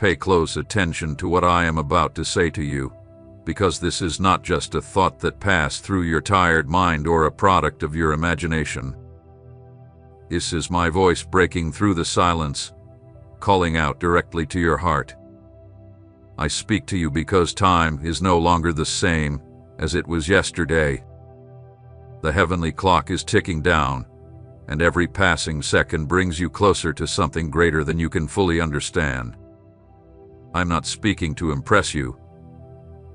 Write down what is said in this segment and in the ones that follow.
pay close attention to what I am about to say to you, because this is not just a thought that passed through your tired mind or a product of your imagination. This is my voice breaking through the silence, calling out directly to your heart. I speak to you because time is no longer the same as it was yesterday. The heavenly clock is ticking down, and every passing second brings you closer to something greater than you can fully understand. I'm not speaking to impress you.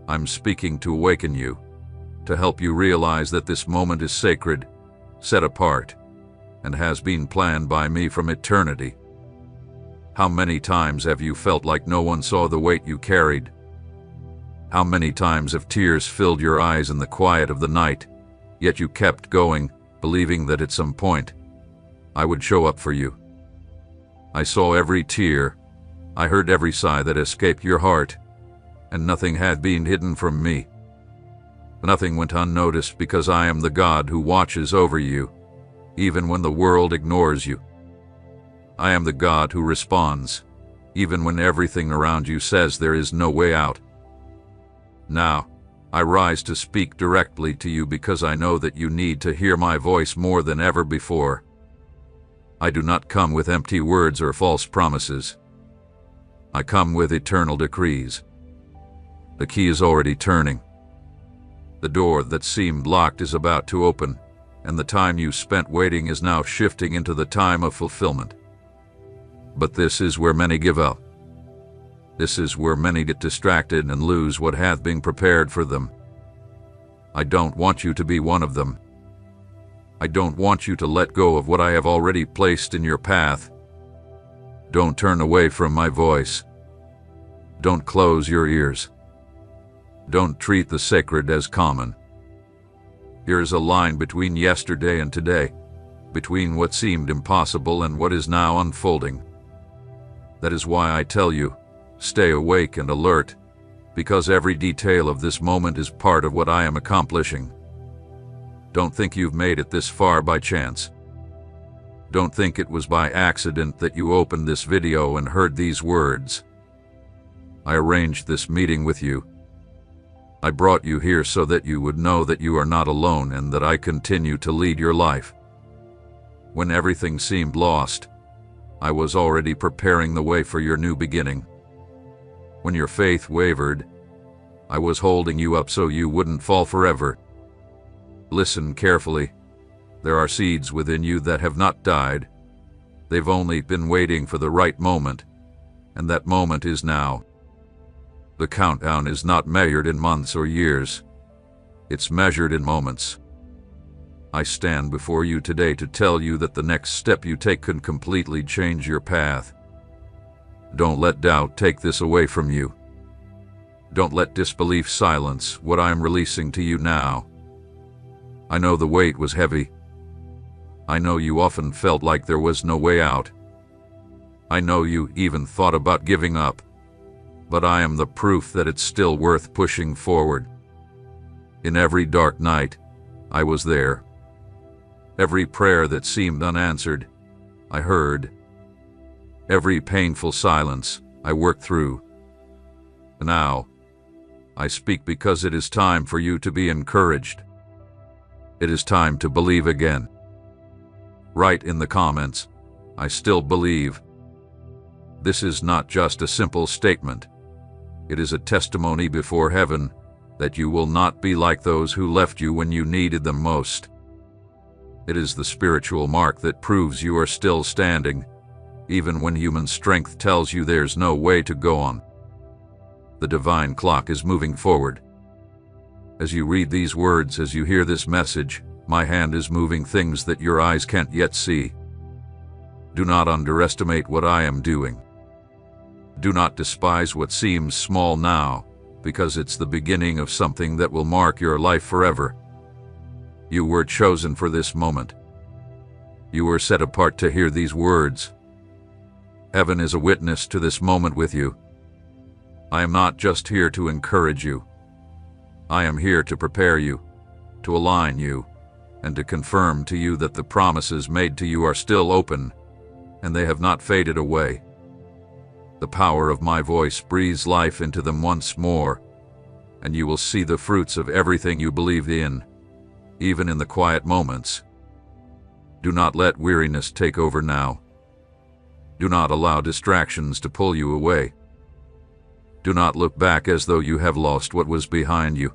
I'm speaking to awaken you, to help you realize that this moment is sacred, set apart, and has been planned by me from eternity. How many times have you felt like no one saw the weight you carried? How many times have tears filled your eyes in the quiet of the night, yet you kept going, believing that at some point I would show up for you? I saw every tear, I heard every sigh that escaped your heart, and nothing had been hidden from me. Nothing went unnoticed because I am the God who watches over you, even when the world ignores you. I am the God who responds, even when everything around you says there is no way out. Now, I rise to speak directly to you because I know that you need to hear my voice more than ever before. I do not come with empty words or false promises. I come with eternal decrees. The key is already turning. The door that seemed locked is about to open, and the time you spent waiting is now shifting into the time of fulfillment. But this is where many give up. This is where many get distracted and lose what hath been prepared for them. I don't want you to be one of them. I don't want you to let go of what I have already placed in your path. Don't turn away from my voice. Don't close your ears. Don't treat the sacred as common. Here is a line between yesterday and today, between what seemed impossible and what is now unfolding. That is why I tell you, stay awake and alert, because every detail of this moment is part of what I am accomplishing. Don't think you've made it this far by chance. Don't think it was by accident that you opened this video and heard these words. I arranged this meeting with you. I brought you here so that you would know that you are not alone and that I continue to lead your life. When everything seemed lost, I was already preparing the way for your new beginning. When your faith wavered, I was holding you up so you wouldn't fall forever. Listen carefully. There are seeds within you that have not died. They've only been waiting for the right moment, and that moment is now. The countdown is not measured in months or years. It's measured in moments. I stand before you today to tell you that the next step you take can completely change your path. Don't let doubt take this away from you. Don't let disbelief silence what I am releasing to you now. I know the weight was heavy. I know you often felt like there was no way out. I know you even thought about giving up. But I am the proof that it's still worth pushing forward. In every dark night, I was there. Every prayer that seemed unanswered, I heard. Every painful silence, I worked through. Now, I speak because it is time for you to be encouraged. It is time to believe again. Write in the comments, I still believe. This is not just a simple statement. It is a testimony before heaven that you will not be like those who left you when you needed them most. It is the spiritual mark that proves you are still standing, even when human strength tells you there's no way to go on. The divine clock is moving forward. As you read these words, as you hear this message, my hand is moving things that your eyes can't yet see. Do not underestimate what I am doing. Do not despise what seems small now, because it's the beginning of something that will mark your life forever. You were chosen for this moment. You were set apart to hear these words. Heaven is a witness to this moment with you. I am not just here to encourage you. I am here to prepare you, to align you, and to confirm to you that the promises made to you are still open, and they have not faded away. The power of my voice breathes life into them once more, and you will see the fruits of everything you believe in, even in the quiet moments. Do not let weariness take over now. Do not allow distractions to pull you away. Do not look back as though you have lost what was behind you.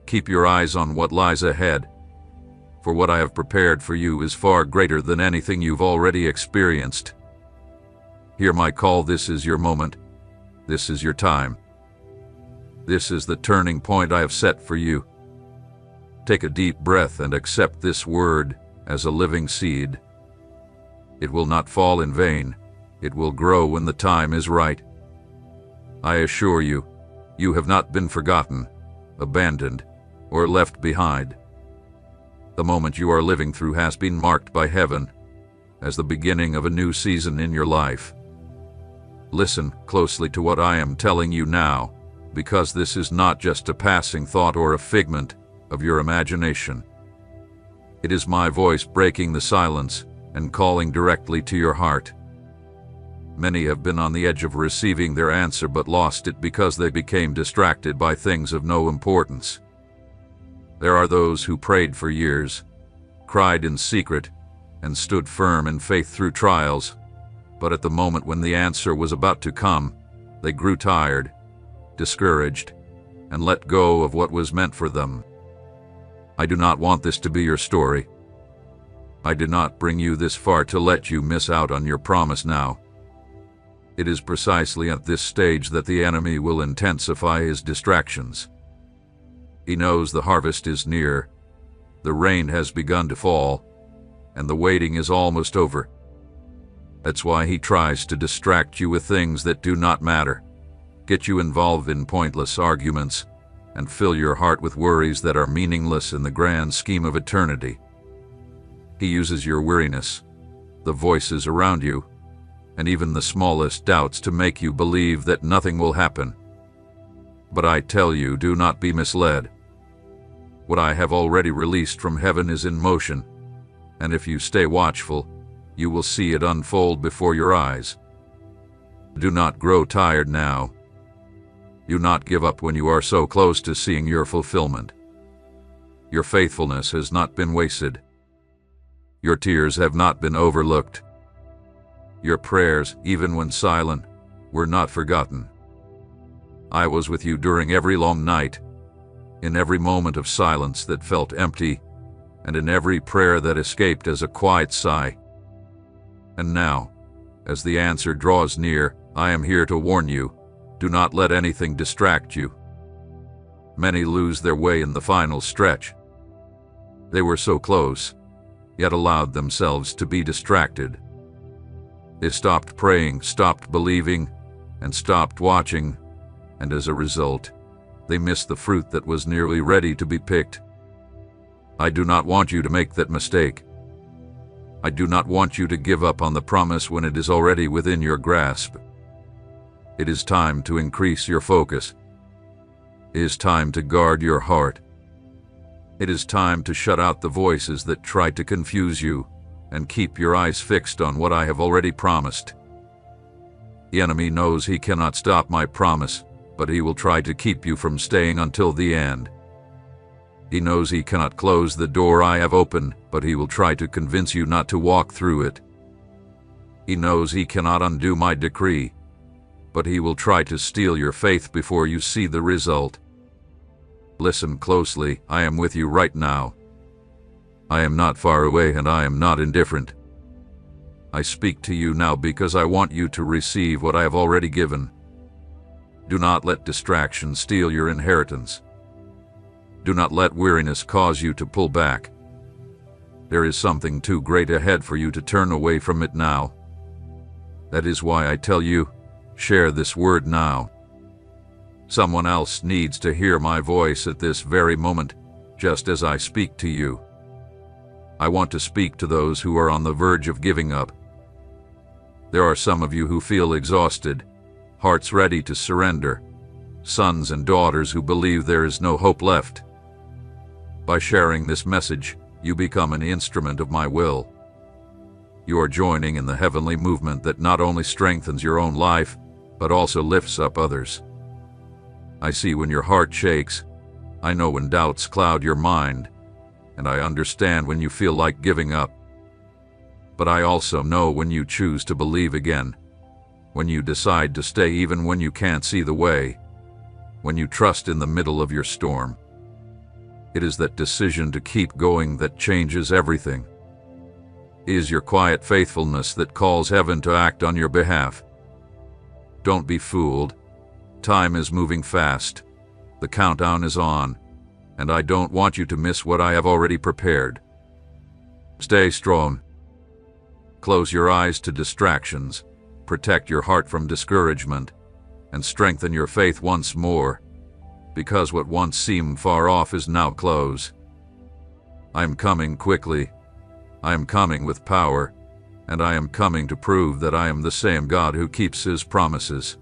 Keep your eyes on what lies ahead, for what I have prepared for you is far greater than anything you've already experienced. Hear my call. This is your moment. This is your time. This is the turning point I have set for you. Take a deep breath and accept this word as a living seed. It will not fall in vain. It will grow when the time is right. I assure you, you have not been forgotten, abandoned, or left behind. The moment you are living through has been marked by heaven as the beginning of a new season in your life. Listen closely to what I am telling you now, because this is not just a passing thought or a figment of your imagination. It is my voice breaking the silence and calling directly to your heart. Many have been on the edge of receiving their answer but lost it because they became distracted by things of no importance. There are those who prayed for years, cried in secret, and stood firm in faith through trials, but at the moment when the answer was about to come, they grew tired, discouraged, and let go of what was meant for them. I do not want this to be your story. I did not bring you this far to let you miss out on your promise now. It is precisely at this stage that the enemy will intensify his distractions. He knows the harvest is near, the rain has begun to fall, and the waiting is almost over. That's why he tries to distract you with things that do not matter, get you involved in pointless arguments, and fill your heart with worries that are meaningless in the grand scheme of eternity. He uses your weariness, the voices around you, and even the smallest doubts to make you believe that nothing will happen. But I tell you, do not be misled. What I have already released from heaven is in motion, and if you stay watchful, you will see it unfold before your eyes. Do not grow tired now. Do not give up when you are so close to seeing your fulfillment. Your faithfulness has not been wasted. Your tears have not been overlooked. Your prayers, even when silent, were not forgotten. I was with you during every long night, in every moment of silence that felt empty, and in every prayer that escaped as a quiet sigh. And now, as the answer draws near, I am here to warn you, do not let anything distract you. Many lose their way in the final stretch. They were so close, yet allowed themselves to be distracted. They stopped praying, stopped believing, and stopped watching, and as a result, they missed the fruit that was nearly ready to be picked. I do not want you to make that mistake. I do not want you to give up on the promise when it is already within your grasp. It is time to increase your focus. It is time to guard your heart. It is time to shut out the voices that try to confuse you and keep your eyes fixed on what I have already promised. The enemy knows he cannot stop my promise, but he will try to keep you from staying until the end. He knows he cannot close the door I have opened, but he will try to convince you not to walk through it. He knows he cannot undo my decree, but he will try to steal your faith before you see the result. Listen closely, I am with you right now. I am not far away and I am not indifferent. I speak to you now because I want you to receive what I have already given. Do not let distraction steal your inheritance. Do not let weariness cause you to pull back. There is something too great ahead for you to turn away from it now. That is why I tell you, share this word now. Someone else needs to hear my voice at this very moment, just as I speak to you. I want to speak to those who are on the verge of giving up. There are some of you who feel exhausted, hearts ready to surrender, sons and daughters who believe there is no hope left. By sharing this message, you become an instrument of my will. You are joining in the heavenly movement that not only strengthens your own life, but also lifts up others. I see when your heart shakes. I know when doubts cloud your mind, and I understand when you feel like giving up. But I also know when you choose to believe again, when you decide to stay even when you can't see the way, when you trust in the middle of your storm. It is that decision to keep going that changes everything. It is your quiet faithfulness that calls heaven to act on your behalf. Don't be fooled. Time is moving fast. The countdown is on, and I don't want you to miss what I have already prepared. Stay strong. Close your eyes to distractions, protect your heart from discouragement, and strengthen your faith once more, because what once seemed far off is now close. I am coming quickly. I am coming with power, and I am coming to prove that I am the same God who keeps His promises.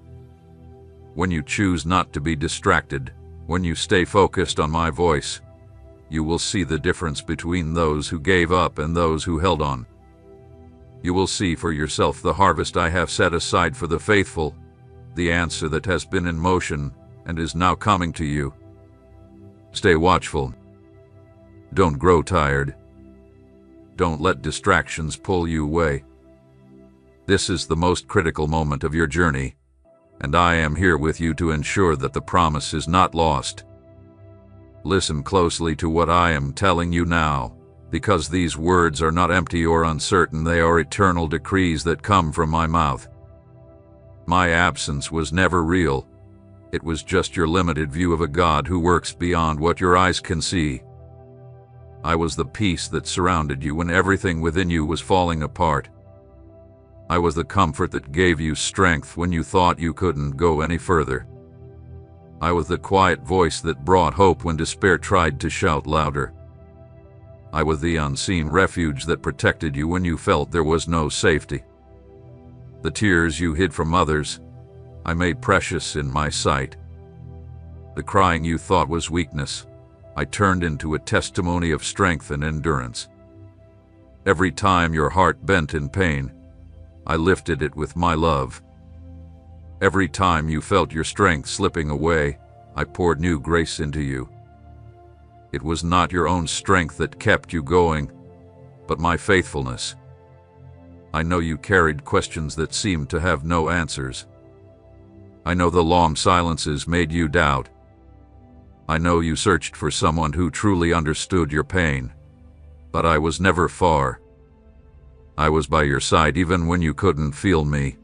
When you choose not to be distracted, when you stay focused on my voice, you will see the difference between those who gave up and those who held on. You will see for yourself the harvest I have set aside for the faithful, the answer that has been in motion and is now coming to you. Stay watchful. Don't grow tired. Don't let distractions pull you away. This is the most critical moment of your journey, and I am here with you to ensure that the promise is not lost. Listen closely to what I am telling you now, because these words are not empty or uncertain. They are eternal decrees that come from my mouth. My absence was never real. It was just your limited view of a God who works beyond what your eyes can see. I was the peace that surrounded you when everything within you was falling apart. I was the comfort that gave you strength when you thought you couldn't go any further. I was the quiet voice that brought hope when despair tried to shout louder. I was the unseen refuge that protected you when you felt there was no safety. The tears you hid from others, I made precious in my sight. The crying you thought was weakness, I turned into a testimony of strength and endurance. Every time your heart bent in pain, I lifted it with my love. Every time you felt your strength slipping away, I poured new grace into you. It was not your own strength that kept you going, but my faithfulness. I know you carried questions that seemed to have no answers. I know the long silences made you doubt. I know you searched for someone who truly understood your pain, but I was never far. I was by your side even when you couldn't feel me.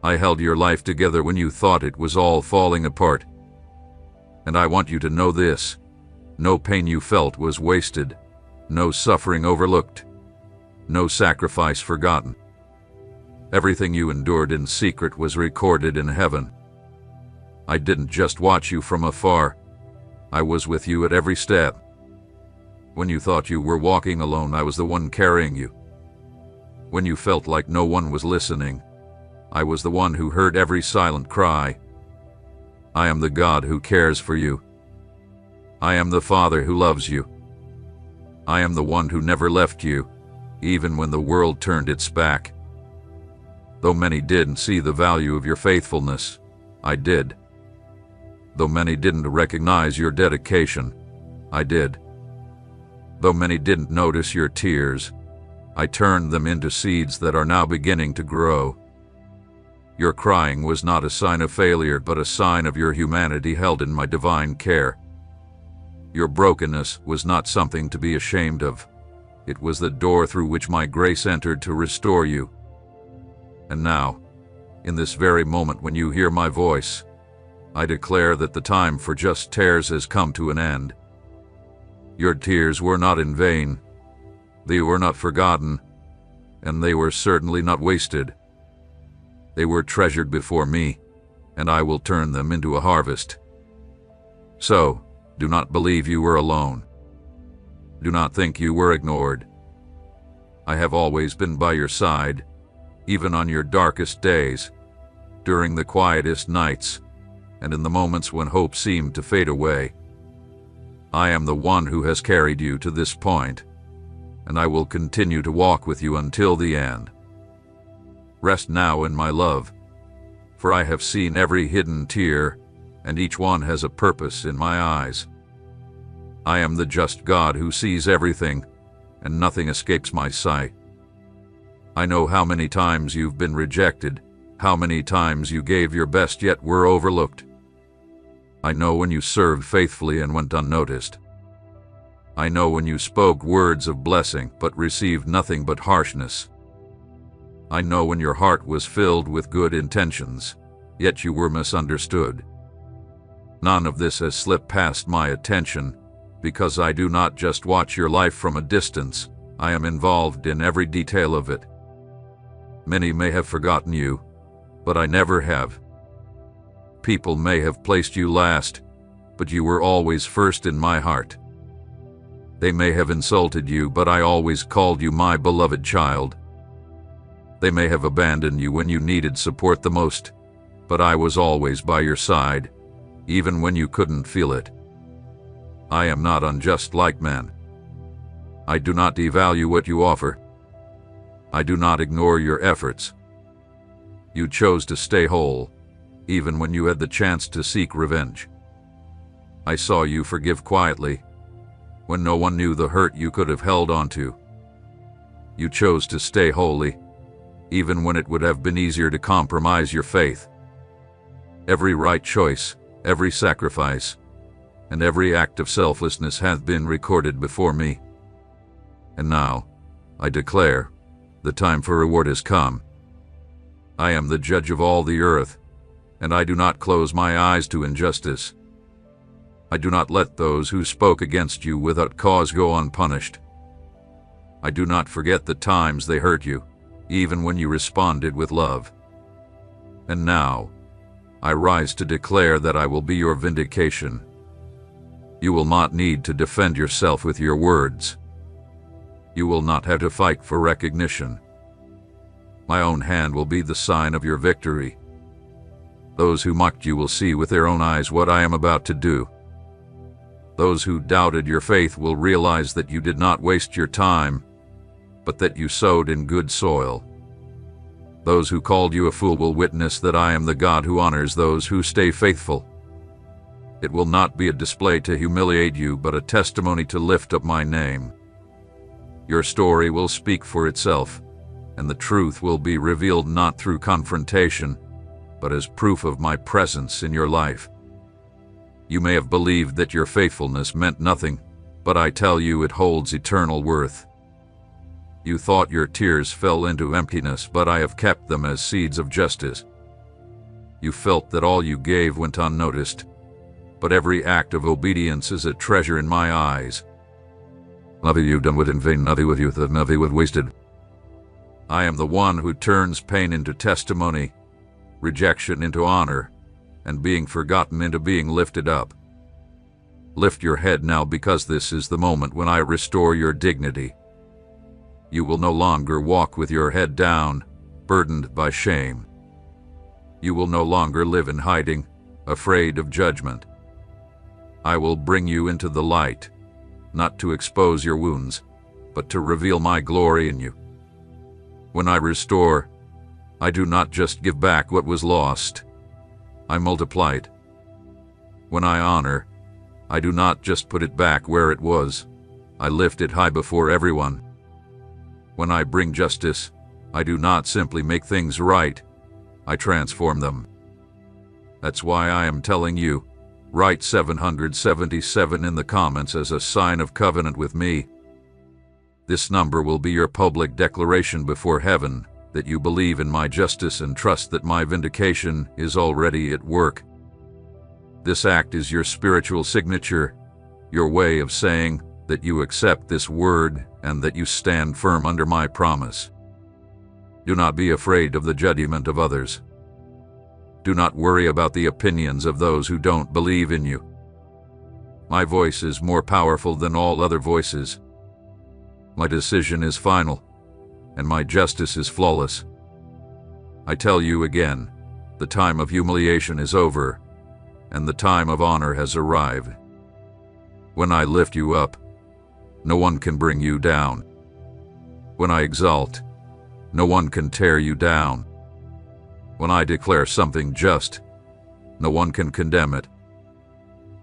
I held your life together when you thought it was all falling apart. And I want you to know this: no pain you felt was wasted, no suffering overlooked, no sacrifice forgotten. Everything you endured in secret was recorded in heaven. I didn't just watch you from afar. I was with you at every step. When you thought you were walking alone, I was the one carrying you. When you felt like no one was listening, I was the one who heard every silent cry. I am the God who cares for you. I am the Father who loves you. I am the one who never left you, even when the world turned its back. Though many didn't see the value of your faithfulness, I did. Though many didn't recognize your dedication, I did. Though many didn't notice your tears, I turned them into seeds that are now beginning to grow. Your crying was not a sign of failure, but a sign of your humanity held in my divine care. Your brokenness was not something to be ashamed of. It was the door through which my grace entered to restore you. And now, in this very moment when you hear my voice, I declare that the time for just tears has come to an end. Your tears were not in vain. They were not forgotten, and they were certainly not wasted. They were treasured before me, and I will turn them into a harvest. So, do not believe you were alone. Do not think you were ignored. I have always been by your side, even on your darkest days, during the quietest nights, and in the moments when hope seemed to fade away. I am the one who has carried you to this point, and I will continue to walk with you until the end. Rest now in my love, for I have seen every hidden tear, and each one has a purpose in my eyes. I am the just God who sees everything, and nothing escapes my sight. I know how many times you've been rejected, how many times you gave your best yet were overlooked. I know when you served faithfully and went unnoticed. I know when you spoke words of blessing but received nothing but harshness. I know when your heart was filled with good intentions, yet you were misunderstood. None of this has slipped past my attention, because I do not just watch your life from a distance, I am involved in every detail of it. Many may have forgotten you, but I never have. People may have placed you last, but you were always first in my heart. They may have insulted you, but I always called you my beloved child. They may have abandoned you when you needed support the most, but I was always by your side, even when you couldn't feel it. I am not unjust like men. I do not devalue what you offer. I do not ignore your efforts. You chose to stay whole, even when you had the chance to seek revenge. I saw you forgive quietly, when no one knew the hurt you could have held onto. You chose to stay holy, even when it would have been easier to compromise your faith. Every right choice, every sacrifice, and every act of selflessness hath been recorded before me. And now, I declare, the time for reward has come. I am the judge of all the earth, and I do not close my eyes to injustice. I do not let those who spoke against you without cause go unpunished. I do not forget the times they hurt you, even when you responded with love. And now, I rise to declare that I will be your vindication. You will not need to defend yourself with your words. You will not have to fight for recognition. My own hand will be the sign of your victory. Those who mocked you will see with their own eyes what I am about to do. Those who doubted your faith will realize that you did not waste your time, but that you sowed in good soil. Those who called you a fool will witness that I am the God who honors those who stay faithful. It will not be a display to humiliate you, but a testimony to lift up my name. Your story will speak for itself, and the truth will be revealed not through confrontation, but as proof of my presence in your life. You may have believed that your faithfulness meant nothing, but I tell you it holds eternal worth. You thought your tears fell into emptiness, but I have kept them as seeds of justice. You felt that all you gave went unnoticed, but every act of obedience is a treasure in my eyes. Nothing you've done with in vain, nothing with youth, nothing with wasted. I am the one who turns pain into testimony, rejection into honor, and being forgotten into being lifted up. Lift your head now, because this is the moment when I restore your dignity. You will no longer walk with your head down, burdened by shame. You will no longer live in hiding, afraid of judgment. I will bring you into the light, not to expose your wounds, but to reveal my glory in you. When I restore, I do not just give back what was lost, I multiply it. When I honor, I do not just put it back where it was, I lift it high before everyone. When I bring justice, I do not simply make things right, I transform them. That's why I am telling you, write 777 in the comments as a sign of covenant with me. This number will be your public declaration before heaven that you believe in my justice and trust that my vindication is already at work. This act is your spiritual signature, your way of saying that you accept this word and that you stand firm under my promise. Do not be afraid of the judgment of others. Do not worry about the opinions of those who don't believe in you. My voice is more powerful than all other voices. My decision is final, and my justice is flawless. I tell you again, the time of humiliation is over, and the time of honor has arrived. When I lift you up, no one can bring you down. When I exult, no one can tear you down. When I declare something just, no one can condemn it.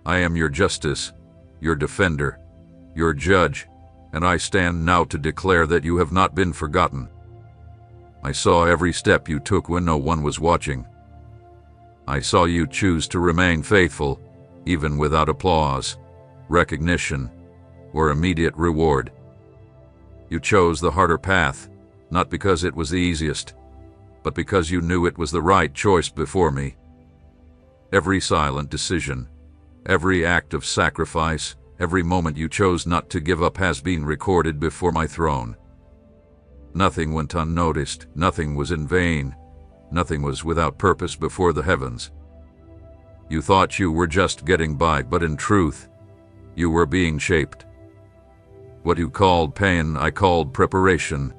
I am your justice, your defender, your judge, and I stand now to declare that you have not been forgotten. I saw every step you took when no one was watching. I saw you choose to remain faithful, even without applause, recognition, or immediate reward. You chose the harder path, not because it was the easiest, but because you knew it was the right choice before me. Every silent decision, every act of sacrifice, every moment you chose not to give up has been recorded before my throne. Nothing went unnoticed, nothing was in vain, nothing was without purpose before the heavens. You thought you were just getting by, but in truth, you were being shaped. What you called pain, I called preparation.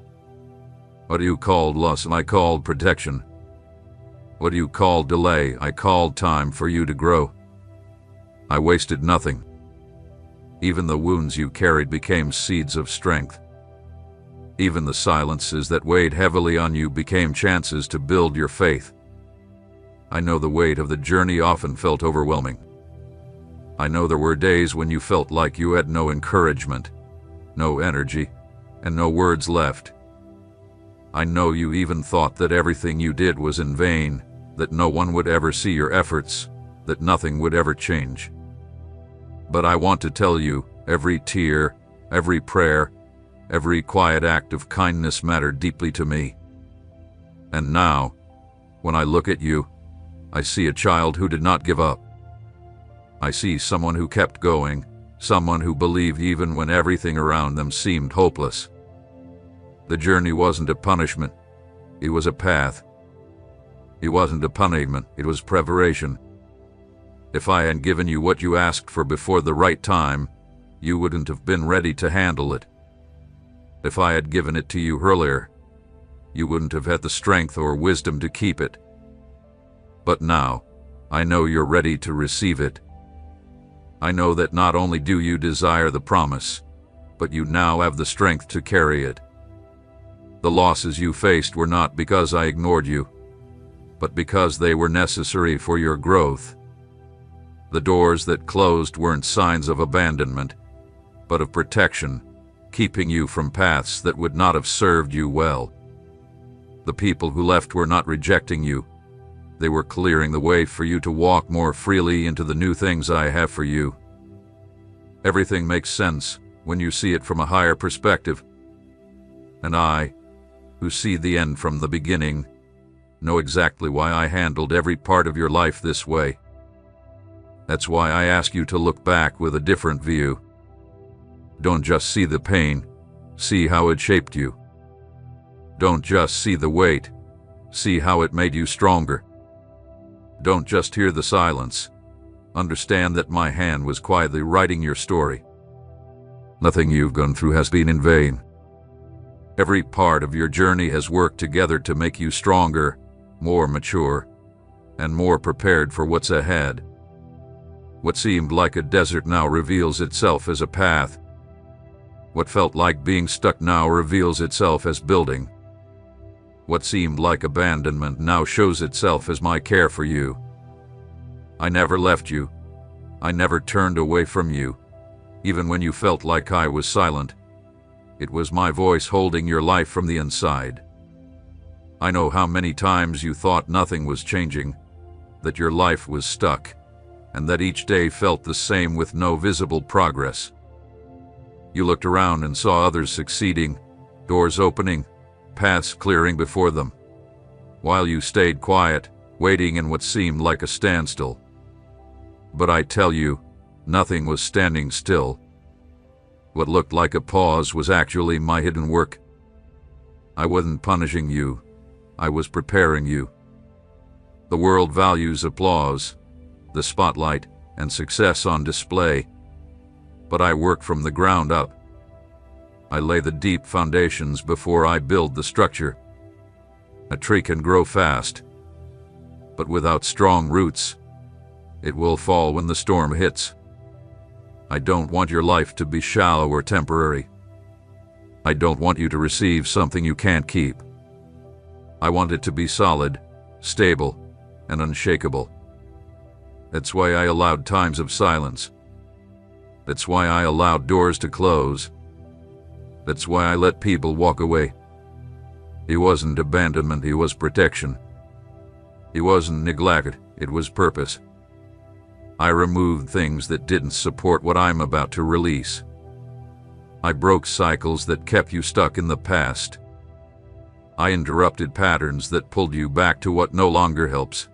What you called loss, I called protection. What you called delay, I called time for you to grow. I wasted nothing. Even the wounds you carried became seeds of strength. Even the silences that weighed heavily on you became chances to build your faith. I know the weight of the journey often felt overwhelming. I know there were days when you felt like you had no encouragement, no energy, and no words left. I know you even thought that everything you did was in vain, that no one would ever see your efforts, that nothing would ever change. But I want to tell you, every tear, every prayer, every quiet act of kindness mattered deeply to me. And now, when I look at you, I see a child who did not give up. I see someone who kept going, someone who believed even when everything around them seemed hopeless. The journey wasn't a punishment, it was a path. It wasn't a punishment, it was preparation. If I had given you what you asked for before the right time, you wouldn't have been ready to handle it. If I had given it to you earlier, you wouldn't have had the strength or wisdom to keep it. But now, I know you're ready to receive it. I know that not only do you desire the promise, but you now have the strength to carry it. The losses you faced were not because I ignored you, but because they were necessary for your growth. The doors that closed weren't signs of abandonment, but of protection, keeping you from paths that would not have served you well. The people who left were not rejecting you. They were clearing the way for you to walk more freely into the new things I have for you. Everything makes sense when you see it from a higher perspective. And I, who see the end from the beginning, know exactly why I handled every part of your life this way. That's why I ask you to look back with a different view. Don't just see the pain, see how it shaped you. Don't just see the weight, see how it made you stronger. Don't just hear the silence, understand that my hand was quietly writing your story. Nothing you've gone through has been in vain. Every part of your journey has worked together to make you stronger, more mature, and more prepared for what's ahead. What seemed like a desert now reveals itself as a path. What felt like being stuck now reveals itself as building. What seemed like abandonment now shows itself as my care for you. I never left you. I never turned away from you, even when you felt like I was silent. It was my voice holding your life from the inside. I know how many times you thought nothing was changing, that your life was stuck, and that each day felt the same with no visible progress. You looked around and saw others succeeding, doors opening, paths clearing before them, while you stayed quiet, waiting in what seemed like a standstill. But I tell you, nothing was standing still. What looked like a pause was actually my hidden work. I wasn't punishing you, I was preparing you. The world values applause, the spotlight, and success on display. But I work from the ground up. I lay the deep foundations before I build the structure. A tree can grow fast, but without strong roots, it will fall when the storm hits. I don't want your life to be shallow or temporary. I don't want you to receive something you can't keep. I want it to be solid, stable, and unshakable. That's why I allowed times of silence. That's why I allowed doors to close. That's why I let people walk away. It wasn't abandonment, it was protection. It wasn't neglect, it was purpose. I removed things that didn't support what I'm about to release. I broke cycles that kept you stuck in the past. I interrupted patterns that pulled you back to what no longer helps.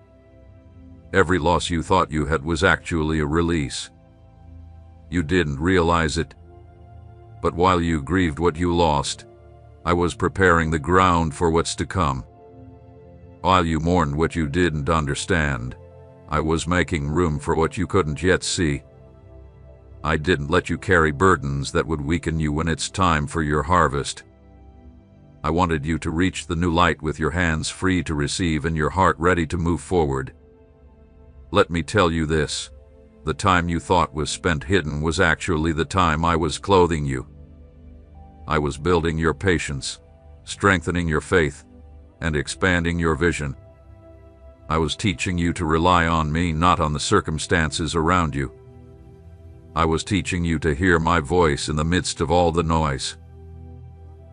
Every loss you thought you had was actually a release. You didn't realize it. But while you grieved what you lost, I was preparing the ground for what's to come. While you mourned what you didn't understand, I was making room for what you couldn't yet see. I didn't let you carry burdens that would weaken you when it's time for your harvest. I wanted you to reach the new light with your hands free to receive and your heart ready to move forward. Let me tell you this, the time you thought was spent hidden was actually the time I was clothing you. I was building your patience, strengthening your faith, and expanding your vision. I was teaching you to rely on me, not on the circumstances around you. I was teaching you to hear my voice in the midst of all the noise.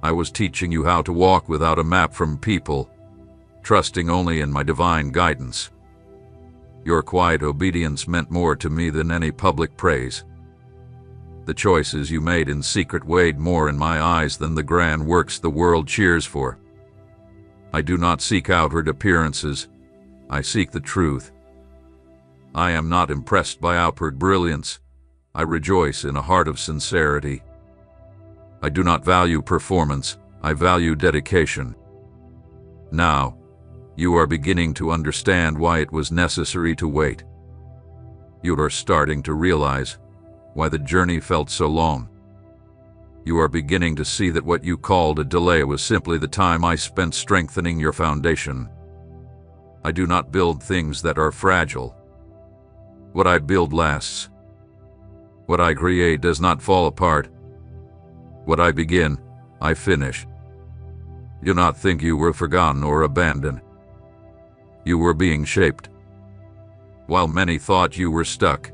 I was teaching you how to walk without a map from people, trusting only in my divine guidance. Your quiet obedience meant more to me than any public praise. The choices you made in secret weighed more in my eyes than the grand works the world cheers for. I do not seek outward appearances, I seek the truth. I am not impressed by outward brilliance, I rejoice in a heart of sincerity. I do not value performance, I value dedication. Now, you are beginning to understand why it was necessary to wait. You are starting to realize why the journey felt so long. You are beginning to see that what you called a delay was simply the time I spent strengthening your foundation. I do not build things that are fragile. What I build lasts. What I create does not fall apart. What I begin, I finish. Do not think you were forgotten or abandoned. You were being shaped. While many thought you were stuck,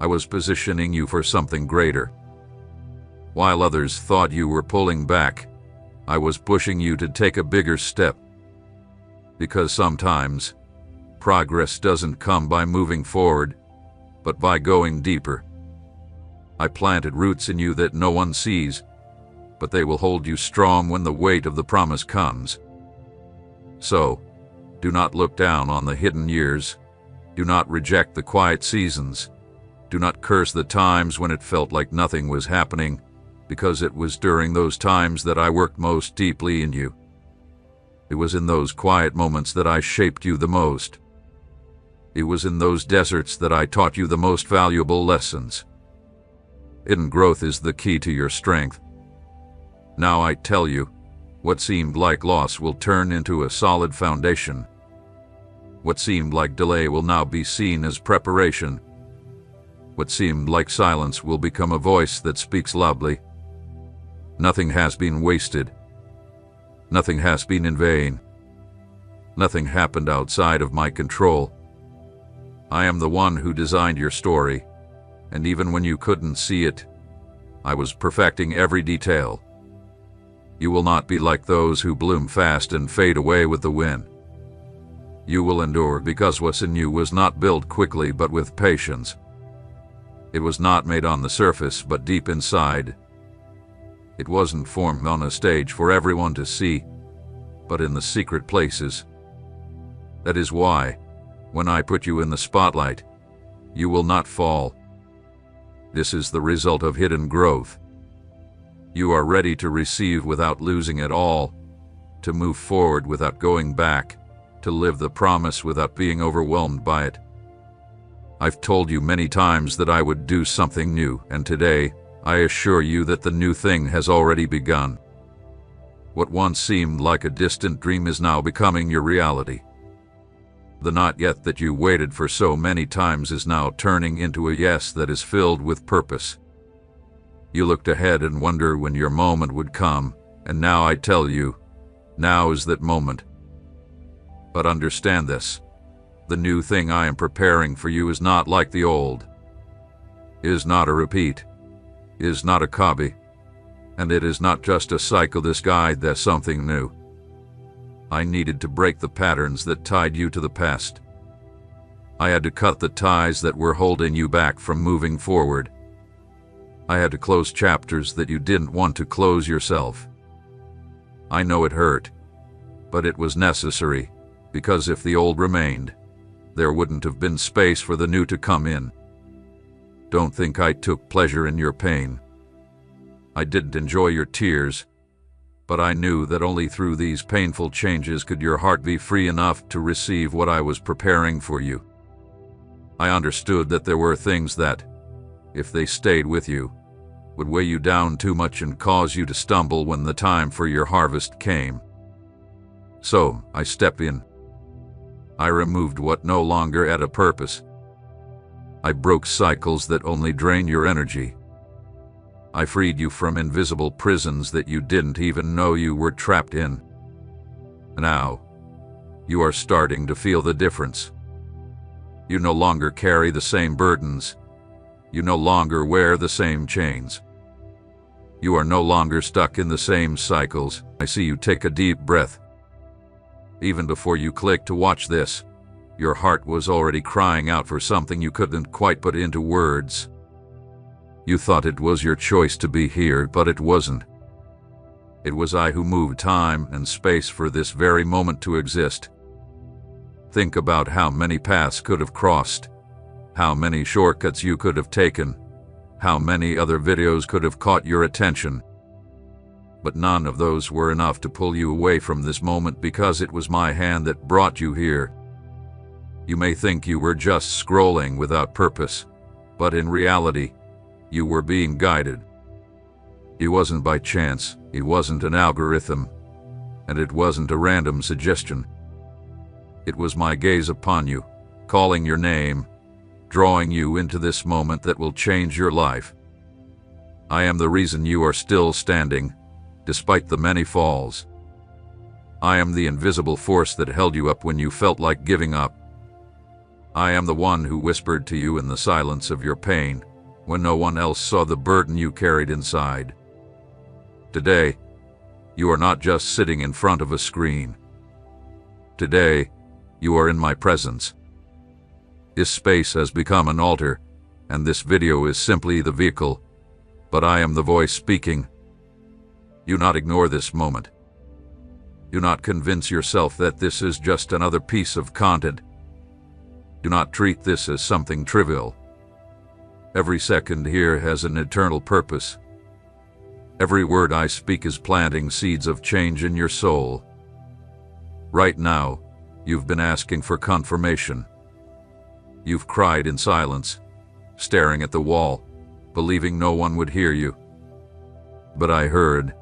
I was positioning you for something greater. While others thought you were pulling back, I was pushing you to take a bigger step. Because sometimes, progress doesn't come by moving forward, but by going deeper. I planted roots in you that no one sees, but they will hold you strong when the weight of the promise comes. So, do not look down on the hidden years. Do not reject the quiet seasons. Do not curse the times when it felt like nothing was happening, because it was during those times that I worked most deeply in you. It was in those quiet moments that I shaped you the most. It was in those deserts that I taught you the most valuable lessons. Hidden growth is the key to your strength. Now I tell you, what seemed like loss will turn into a solid foundation. What seemed like delay will now be seen as preparation. What seemed like silence will become a voice that speaks loudly. Nothing has been wasted. Nothing has been in vain. Nothing happened outside of my control. I am the one who designed your story, and even when you couldn't see it, I was perfecting every detail. You will not be like those who bloom fast and fade away with the wind. You will endure because what's in you was not built quickly but with patience. It was not made on the surface but deep inside. It wasn't formed on a stage for everyone to see, but in the secret places. That is why, when I put you in the spotlight, you will not fall. This is the result of hidden growth. You are ready to receive without losing it all, to move forward without going back, to live the promise without being overwhelmed by it. I've told you many times that I would do something new, and today, I assure you that the new thing has already begun. What once seemed like a distant dream is now becoming your reality. The not yet that you waited for so many times is now turning into a yes that is filled with purpose. You looked ahead and wondered when your moment would come, and now I tell you, now is that moment. But understand this, the new thing I am preparing for you is not like the old. It is not a repeat. It is not a copy. And it is not just a cycle disguised as something new. I needed to break the patterns that tied you to the past. I had to cut the ties that were holding you back from moving forward. I had to close chapters that you didn't want to close yourself. I know it hurt, but it was necessary, because if the old remained, there wouldn't have been space for the new to come in. Don't think I took pleasure in your pain. I didn't enjoy your tears, but I knew that only through these painful changes could your heart be free enough to receive what I was preparing for you. I understood that there were things that, if they stayed with you, would weigh you down too much and cause you to stumble when the time for your harvest came. So, I stepped in. I removed what no longer had a purpose. I broke cycles that only drain your energy. I freed you from invisible prisons that you didn't even know you were trapped in. Now, you are starting to feel the difference. You no longer carry the same burdens. You no longer wear the same chains. You are no longer stuck in the same cycles. I see you take a deep breath. Even before you clicked to watch this, your heart was already crying out for something you couldn't quite put into words. You thought it was your choice to be here, but it wasn't. It was I who moved time and space for this very moment to exist. Think about how many paths could have crossed, how many shortcuts you could have taken, how many other videos could have caught your attention. But none of those were enough to pull you away from this moment, because it was my hand that brought you here. You may think you were just scrolling without purpose, but in reality, you were being guided. It wasn't by chance, it wasn't an algorithm, and it wasn't a random suggestion. It was my gaze upon you, calling your name, drawing you into this moment that will change your life. I am the reason you are still standing, despite the many falls. I am the invisible force that held you up when you felt like giving up. I am the one who whispered to you in the silence of your pain, when no one else saw the burden you carried inside. Today, you are not just sitting in front of a screen. Today, you are in my presence. This space has become an altar, and this video is simply the vehicle, but I am the voice speaking. Do not ignore this moment. Do not convince yourself that this is just another piece of content. Do not treat this as something trivial. Every second here has an eternal purpose. Every word I speak is planting seeds of change in your soul. Right now, you've been asking for confirmation. You've cried in silence, staring at the wall, believing no one would hear you. But I heard.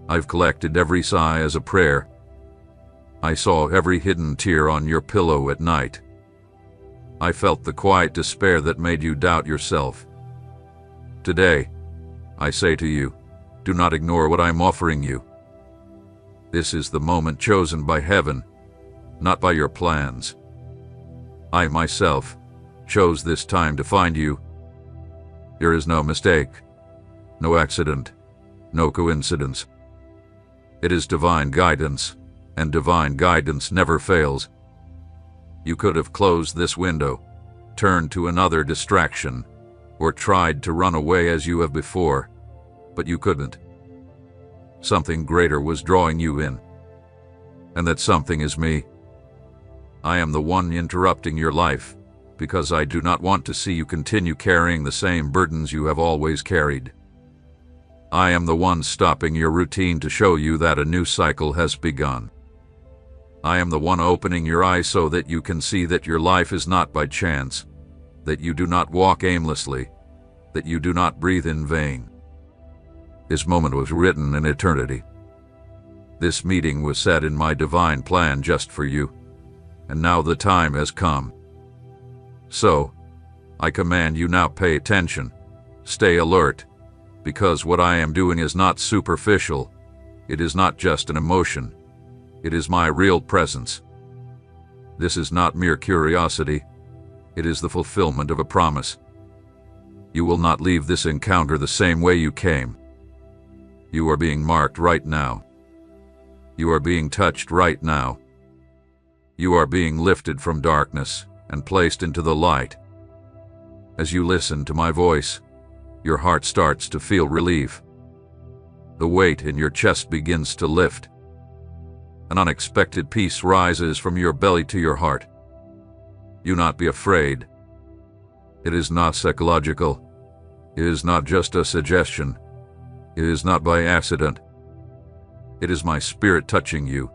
I've collected every sigh as a prayer. I saw every hidden tear on your pillow at night. I felt the quiet despair that made you doubt yourself. Today, I say to you, do not ignore what I'm offering you. This is the moment chosen by heaven, not by your plans. I myself chose this time to find you. There is no mistake, no accident, no coincidence. It is divine guidance, and divine guidance never fails. You could have closed this window, turned to another distraction, or tried to run away as you have before, but you couldn't. Something greater was drawing you in. And that something is me. I am the one interrupting your life, because I do not want to see you continue carrying the same burdens you have always carried. I am the one stopping your routine to show you that a new cycle has begun. I am the one opening your eyes so that you can see that your life is not by chance, that you do not walk aimlessly, that you do not breathe in vain. This moment was written in eternity. This meeting was set in my divine plan just for you, and now the time has come. So, I command you now, pay attention, stay alert, because what I am doing is not superficial. It is not just an emotion. It is my real presence. This is not mere curiosity. It is the fulfillment of a promise. You will not leave this encounter the same way you came. You are being marked right now. You are being touched right now. You are being lifted from darkness and placed into the light. As you listen to my voice, your heart starts to feel relief. The weight in your chest begins to lift. An unexpected peace rises from your belly to your heart. Do not be afraid. It is not psychological. It is not just a suggestion. It is not by accident. It is my spirit touching you.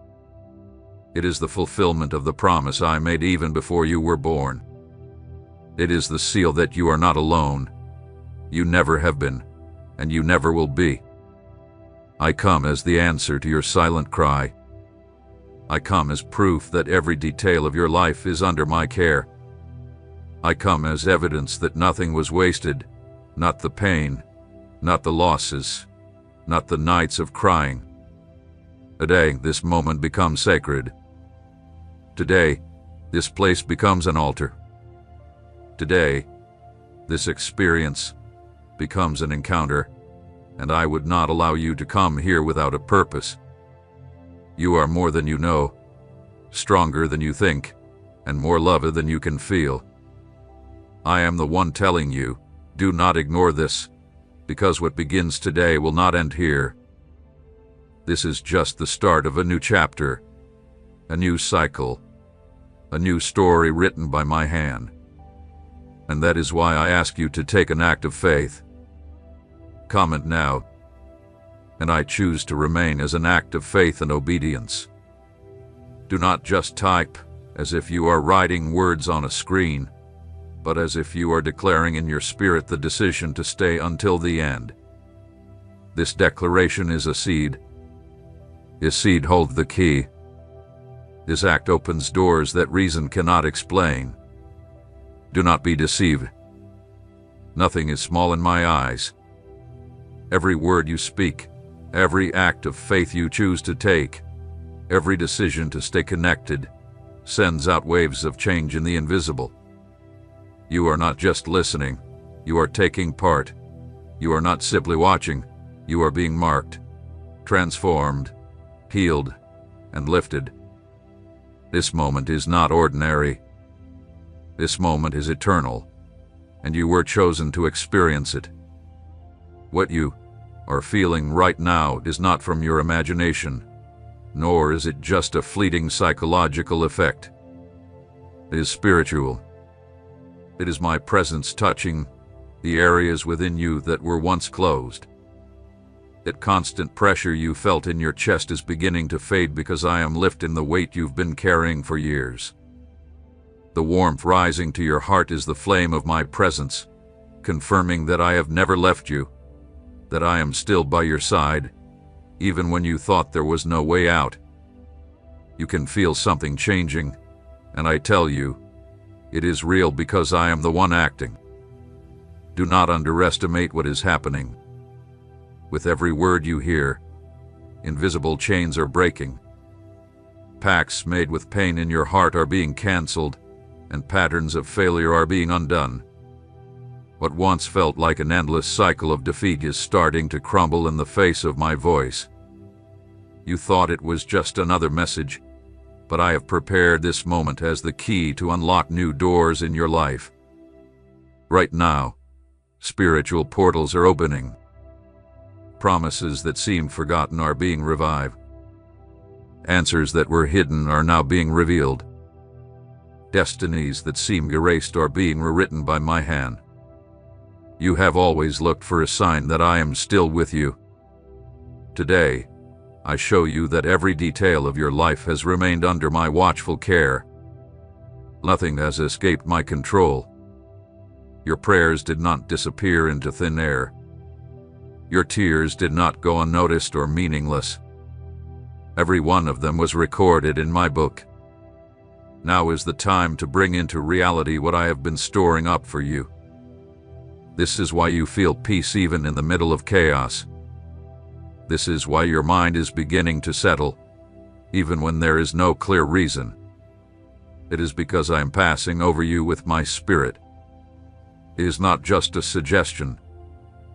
It is the fulfillment of the promise I made even before you were born. It is the seal that you are not alone. You never have been, and you never will be. I come as the answer to your silent cry. I come as proof that every detail of your life is under my care. I come as evidence that nothing was wasted, not the pain, not the losses, not the nights of crying. Today, this moment becomes sacred. Today, this place becomes an altar. Today, this experience becomes an encounter, and I would not allow you to come here without a purpose. You are more than you know, stronger than you think, and more loved than you can feel. I am the one telling you, do not ignore this, because what begins today will not end here. This is just the start of a new chapter, a new cycle, a new story written by my hand. And that is why I ask you to take an act of faith. Comment now, and I choose to remain as an act of faith and obedience. Do not just type as if you are writing words on a screen, but as if you are declaring in your spirit the decision to stay until the end. This declaration is a seed. This seed holds the key. This act opens doors that reason cannot explain. Do not be deceived. Nothing is small in my eyes. Every word you speak, every act of faith you choose to take, every decision to stay connected, sends out waves of change in the invisible. You are not just listening, you are taking part. You are not simply watching, you are being marked, transformed, healed, and lifted. This moment is not ordinary. This moment is eternal, and you were chosen to experience it. What you are feeling right now is not from your imagination, nor is it just a fleeting psychological effect. It is spiritual. It is my presence touching the areas within you that were once closed. That constant pressure you felt in your chest is beginning to fade because I am lifting the weight you've been carrying for years. The warmth rising to your heart is the flame of my presence, confirming that I have never left you, that I am still by your side, even when you thought there was no way out. You can feel something changing, and I tell you, it is real because I am the one acting. Do not underestimate what is happening. With every word you hear, invisible chains are breaking. Pacts made with pain in your heart are being canceled, and patterns of failure are being undone. What once felt like an endless cycle of defeat is starting to crumble in the face of my voice. You thought it was just another message, but I have prepared this moment as the key to unlock new doors in your life. Right now, spiritual portals are opening. Promises that seemed forgotten are being revived. Answers that were hidden are now being revealed. Destinies that seemed erased are being rewritten by my hand. You have always looked for a sign that I am still with you. Today, I show you that every detail of your life has remained under my watchful care. Nothing has escaped my control. Your prayers did not disappear into thin air. Your tears did not go unnoticed or meaningless. Every one of them was recorded in my book. Now is the time to bring into reality what I have been storing up for you. This is why you feel peace even in the middle of chaos. This is why your mind is beginning to settle, even when there is no clear reason. It is because I am passing over you with my spirit. It is not just a suggestion.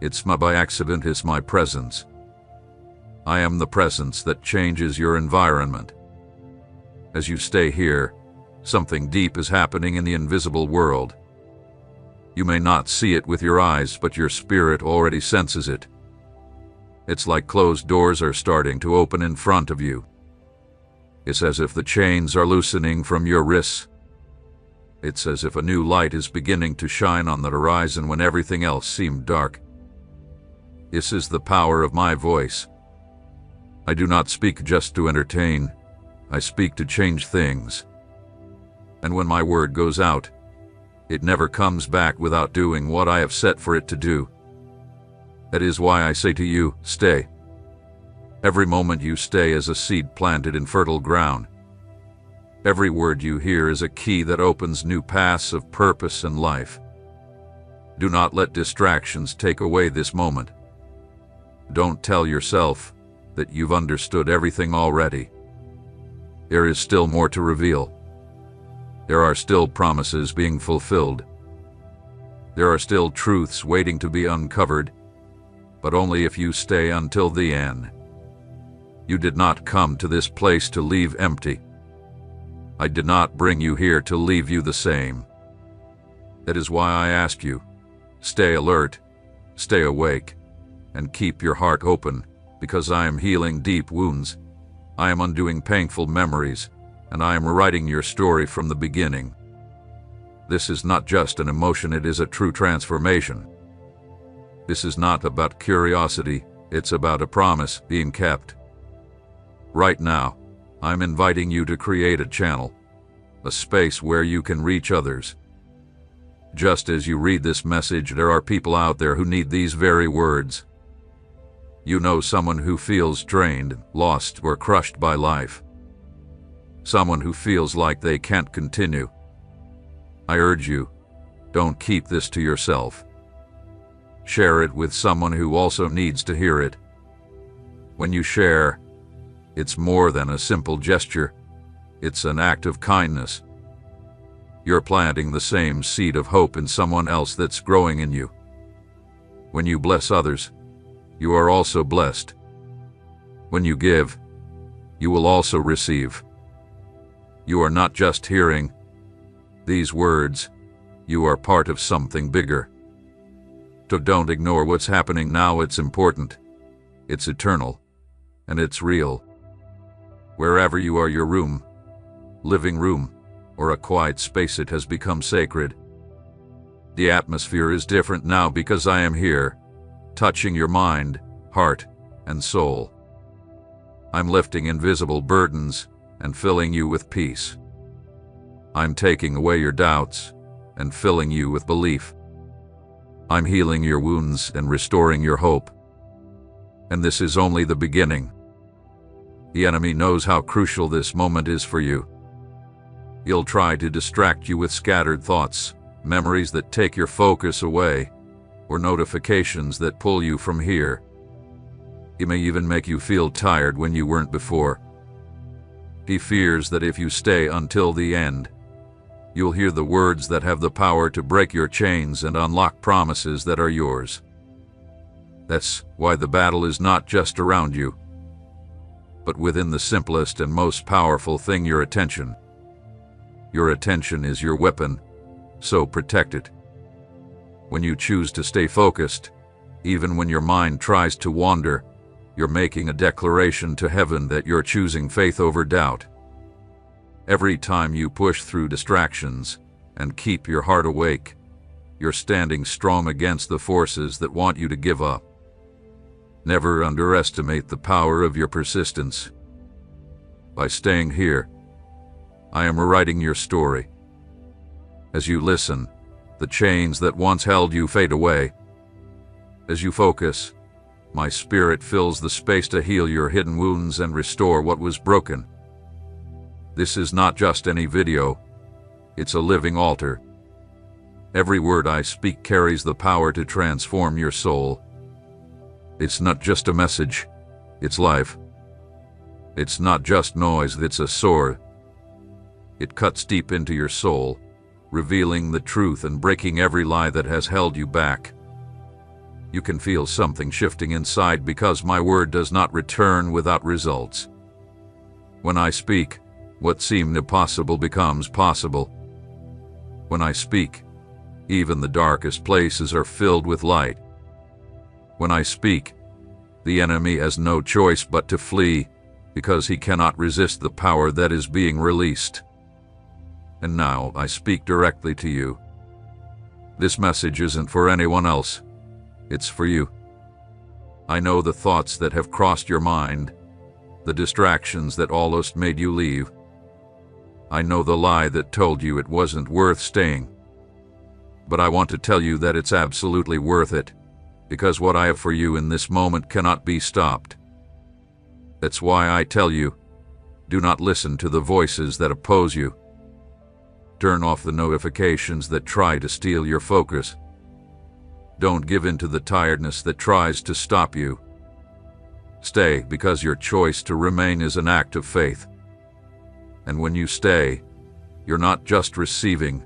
It's my by accident, it's my presence. I am the presence that changes your environment. As you stay here, something deep is happening in the invisible world. You may not see it with your eyes, but your spirit already senses it. It's like closed doors are starting to open in front of you. It's as if the chains are loosening from your wrists. It's as if a new light is beginning to shine on the horizon when everything else seemed dark. This is the power of my voice. I do not speak just to entertain. I speak to change things. And when my word goes out, it never comes back without doing what I have set for it to do. That is why I say to you, stay. Every moment you stay is a seed planted in fertile ground. Every word you hear is a key that opens new paths of purpose and life. Do not let distractions take away this moment. Don't tell yourself that you've understood everything already. There is still more to reveal. There are still promises being fulfilled. There are still truths waiting to be uncovered, but only if you stay until the end. You did not come to this place to leave empty. I did not bring you here to leave you the same. That is why I ask you, stay alert, stay awake, and keep your heart open, because I am healing deep wounds. I am undoing painful memories, and I am rewriting your story from the beginning. This is not just an emotion, it is a true transformation. This is not about curiosity, it's about a promise being kept. Right now, I'm inviting you to create a channel, a space where you can reach others. Just as you read this message, there are people out there who need these very words. You know someone who feels drained, lost, or crushed by life. Someone who feels like they can't continue. I urge you, don't keep this to yourself. Share it with someone who also needs to hear it. When you share, it's more than a simple gesture. It's an act of kindness. You're planting the same seed of hope in someone else that's growing in you. When you bless others, you are also blessed. When you give, you will also receive. You are not just hearing these words, you are part of something bigger. So don't ignore what's happening now, it's important. It's eternal, and it's real. Wherever you are, your room, living room, or a quiet space, it has become sacred. The atmosphere is different now because I am here, touching your mind, heart, and soul. I'm lifting invisible burdens and filling you with peace. I'm taking away your doubts and filling you with belief. I'm healing your wounds and restoring your hope. And this is only the beginning. The enemy knows how crucial this moment is for you. He'll try to distract you with scattered thoughts, memories that take your focus away, or notifications that pull you from here. He may even make you feel tired when you weren't before. He fears that if you stay until the end, you'll hear the words that have the power to break your chains and unlock promises that are yours. That's why the battle is not just around you, but within the simplest and most powerful thing, your attention. Your attention is your weapon, so protect it. When you choose to stay focused, even when your mind tries to wander, you're making a declaration to heaven that you're choosing faith over doubt. Every time you push through distractions and keep your heart awake, you're standing strong against the forces that want you to give up. Never underestimate the power of your persistence. By staying here, I am rewriting your story. As you listen, the chains that once held you fade away. As you focus, my spirit fills the space to heal your hidden wounds and restore what was broken. This is not just any video, it's a living altar. Every word I speak carries the power to transform your soul. It's not just a message, it's life. It's not just noise, it's a sword. It cuts deep into your soul, revealing the truth and breaking every lie that has held you back. You can feel something shifting inside because my word does not return without results. When I speak, what seemed impossible becomes possible. When I speak, even the darkest places are filled with light. When I speak, the enemy has no choice but to flee because he cannot resist the power that is being released. And now I speak directly to you. This message isn't for anyone else. It's for you. I know the thoughts that have crossed your mind, the distractions that almost made you leave. I know the lie that told you it wasn't worth staying. But I want to tell you that it's absolutely worth it, because what I have for you in this moment cannot be stopped. That's why I tell you, do not listen to the voices that oppose you. Turn off the notifications that try to steal your focus. Don't give in to the tiredness that tries to stop you. Stay because your choice to remain is an act of faith. And when you stay, you're not just receiving,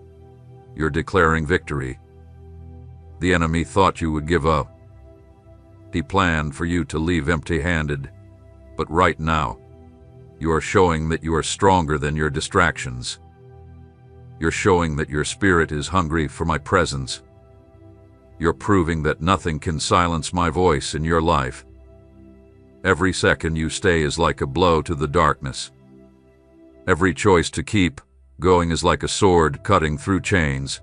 you're declaring victory. The enemy thought you would give up. He planned for you to leave empty-handed. But right now, you are showing that you are stronger than your distractions. You're showing that your spirit is hungry for my presence. You're proving that nothing can silence my voice in your life. Every second you stay is like a blow to the darkness. Every choice to keep going is like a sword cutting through chains.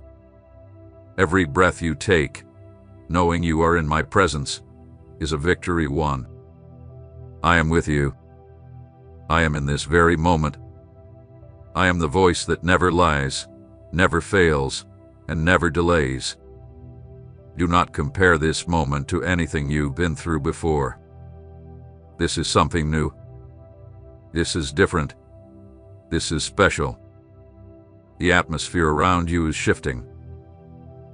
Every breath you take, knowing you are in my presence, is a victory won. I am with you. I am in this very moment. I am the voice that never lies, never fails, and never delays. Do not compare this moment to anything you've been through before. This is something new. This is different. This is special. The atmosphere around you is shifting.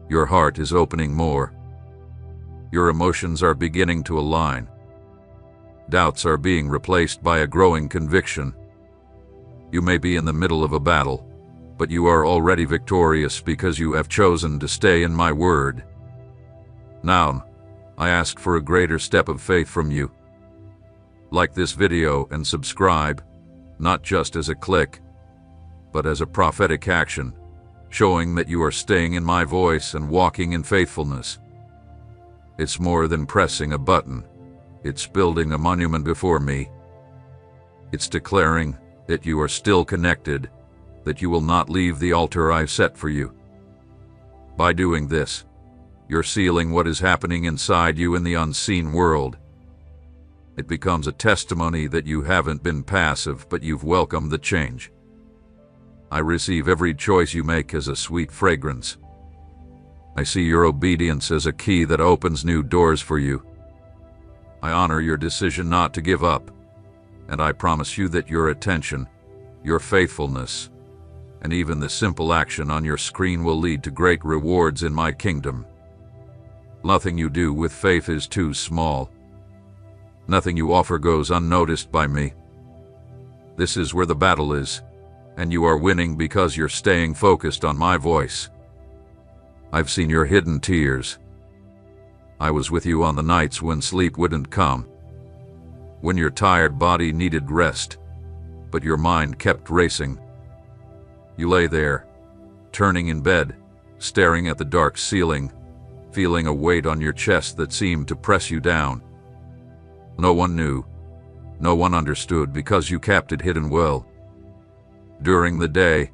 Your heart is opening more. Your emotions are beginning to align. Doubts are being replaced by a growing conviction. You may be in the middle of a battle, but you are already victorious because you have chosen to stay in my word. Now, I ask for a greater step of faith from you. Like this video and subscribe, not just as a click, but as a prophetic action, showing that you are staying in my voice and walking in faithfulness. It's more than pressing a button. It's building a monument before me. It's declaring that you are still connected, that you will not leave the altar I've set for you. By doing this, you're sealing what is happening inside you in the unseen world. It becomes a testimony that you haven't been passive, but you've welcomed the change. I receive every choice you make as a sweet fragrance. I see your obedience as a key that opens new doors for you. I honor your decision not to give up, and I promise you that your attention, your faithfulness, and even the simple action on your screen will lead to great rewards in my kingdom. Nothing you do with faith is too small. Nothing you offer goes unnoticed by me. This is where the battle is, and you are winning because you're staying focused on my voice. I've seen your hidden tears. I was with you on the nights when sleep wouldn't come, when your tired body needed rest, but your mind kept racing. You lay there, turning in bed, staring at the dark ceiling, feeling a weight on your chest that seemed to press you down. No one knew, no one understood because you kept it hidden well. During the day,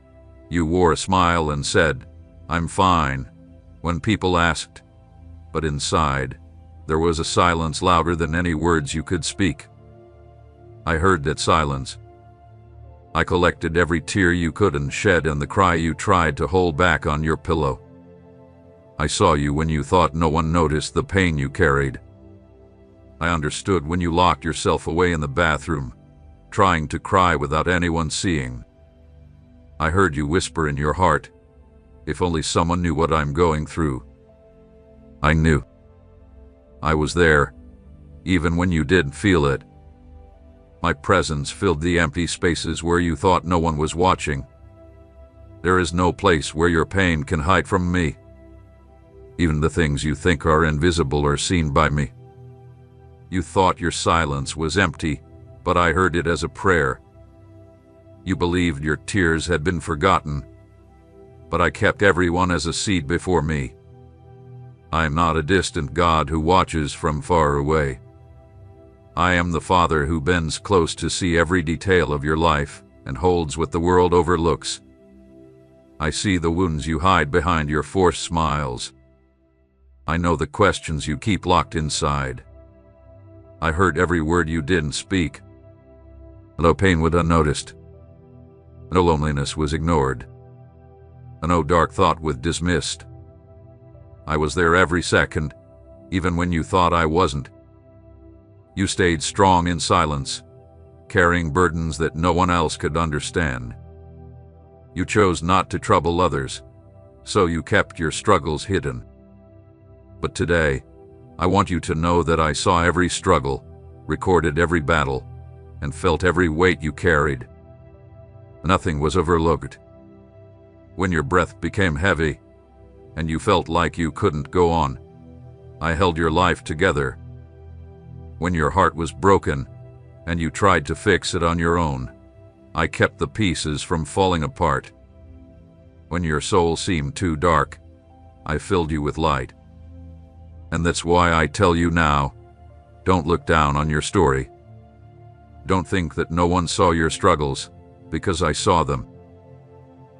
you wore a smile and said, "I'm fine," when people asked, but inside, there was a silence louder than any words you could speak. I heard that silence. I collected every tear you couldn't shed and the cry you tried to hold back on your pillow. I saw you when you thought no one noticed the pain you carried. I understood when you locked yourself away in the bathroom, trying to cry without anyone seeing. I heard you whisper in your heart, If only someone knew what I'm going through. I knew. I was there, even when you didn't feel it. My presence filled the empty spaces where you thought no one was watching. There is no place where your pain can hide from me. Even the things you think are invisible are seen by me. You thought your silence was empty, but I heard it as a prayer. You believed your tears had been forgotten, but I kept everyone as a seed before me. I am not a distant God who watches from far away. I am the Father who bends close to see every detail of your life and holds what the world overlooks. I see the wounds you hide behind your forced smiles. I know the questions you keep locked inside. I heard every word you didn't speak. No pain went unnoticed. No loneliness was ignored. No dark thought was dismissed. I was there every second, even when you thought I wasn't. You stayed strong in silence, carrying burdens that no one else could understand. You chose not to trouble others, so you kept your struggles hidden. But today, I want you to know that I saw every struggle, recorded every battle, and felt every weight you carried. Nothing was overlooked. When your breath became heavy, and you felt like you couldn't go on, I held your life together. When your heart was broken, and you tried to fix it on your own, I kept the pieces from falling apart. When your soul seemed too dark, I filled you with light. And that's why I tell you now, don't look down on your story. Don't think that no one saw your struggles, because I saw them.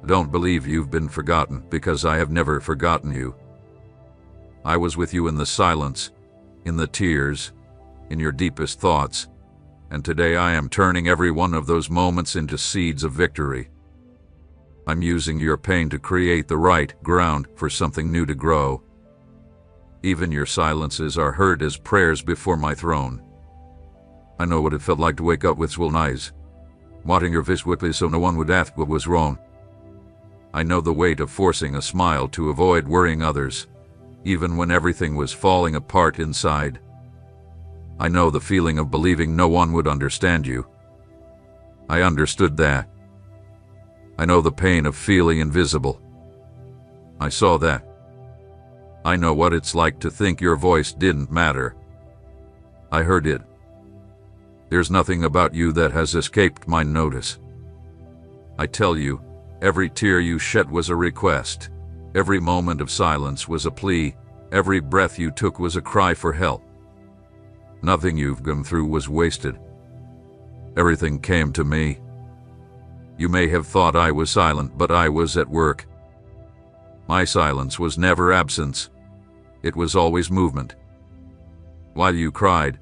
Don't believe you've been forgotten, because I have never forgotten you. I was with you in the silence, in the tears, in your deepest thoughts, and today I am turning every one of those moments into seeds of victory. I'm using your pain to create the right ground for something new to grow. Even your silences are heard as prayers before my throne. I know what it felt like to wake up with swollen eyes, wanting your face quickly so no one would ask what was wrong. I know the weight of forcing a smile to avoid worrying others, even when everything was falling apart inside. I know the feeling of believing no one would understand you. I understood that. I know the pain of feeling invisible. I saw that. I know what it's like to think your voice didn't matter. I heard it. There's nothing about you that has escaped my notice. I tell you, every tear you shed was a request. Every moment of silence was a plea. Every breath you took was a cry for help. Nothing you've gone through was wasted. Everything came to me. You may have thought I was silent, but I was at work. My silence was never absence. It was always movement. While you cried,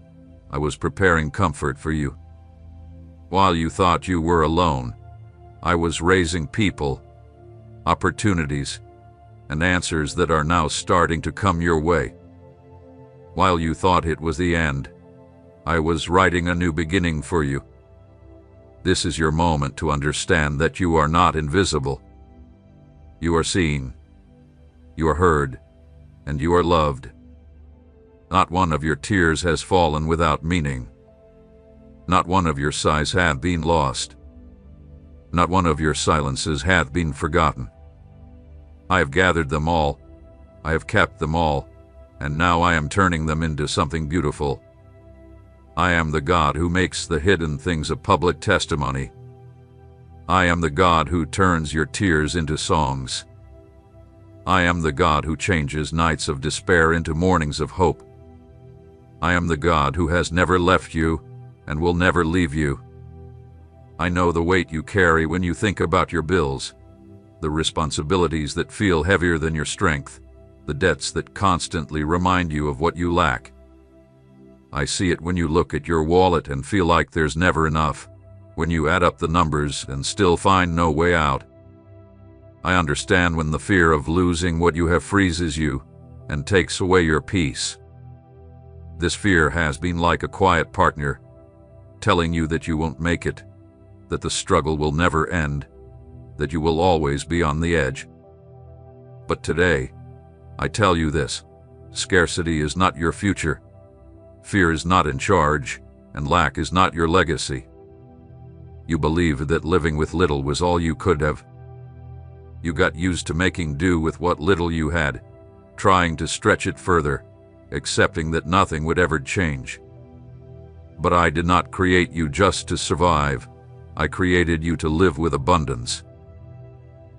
I was preparing comfort for you. While you thought you were alone, I was raising people, opportunities, and answers that are now starting to come your way. While you thought it was the end, I was writing a new beginning for you. This is your moment to understand that you are not invisible. You are seen, you are heard, and you are loved. Not one of your tears has fallen without meaning. Not one of your sighs have been lost. Not one of your silences hath been forgotten. I have gathered them all, I have kept them all, and now I am turning them into something beautiful. I am the God who makes the hidden things a public testimony. I am the God who turns your tears into songs. I am the God who changes nights of despair into mornings of hope. I am the God who has never left you and will never leave you. I know the weight you carry when you think about your bills, the responsibilities that feel heavier than your strength, the debts that constantly remind you of what you lack. I see it when you look at your wallet and feel like there's never enough, when you add up the numbers and still find no way out. I understand when the fear of losing what you have freezes you and takes away your peace. This fear has been like a quiet partner, telling you that you won't make it, that the struggle will never end, that you will always be on the edge. But today, I tell you this: scarcity is not your future, fear is not in charge, and lack is not your legacy. You believed that living with little was all you could have. You got used to making do with what little you had, trying to stretch it further, accepting that nothing would ever change. But I did not create you just to survive. I created you to live with abundance.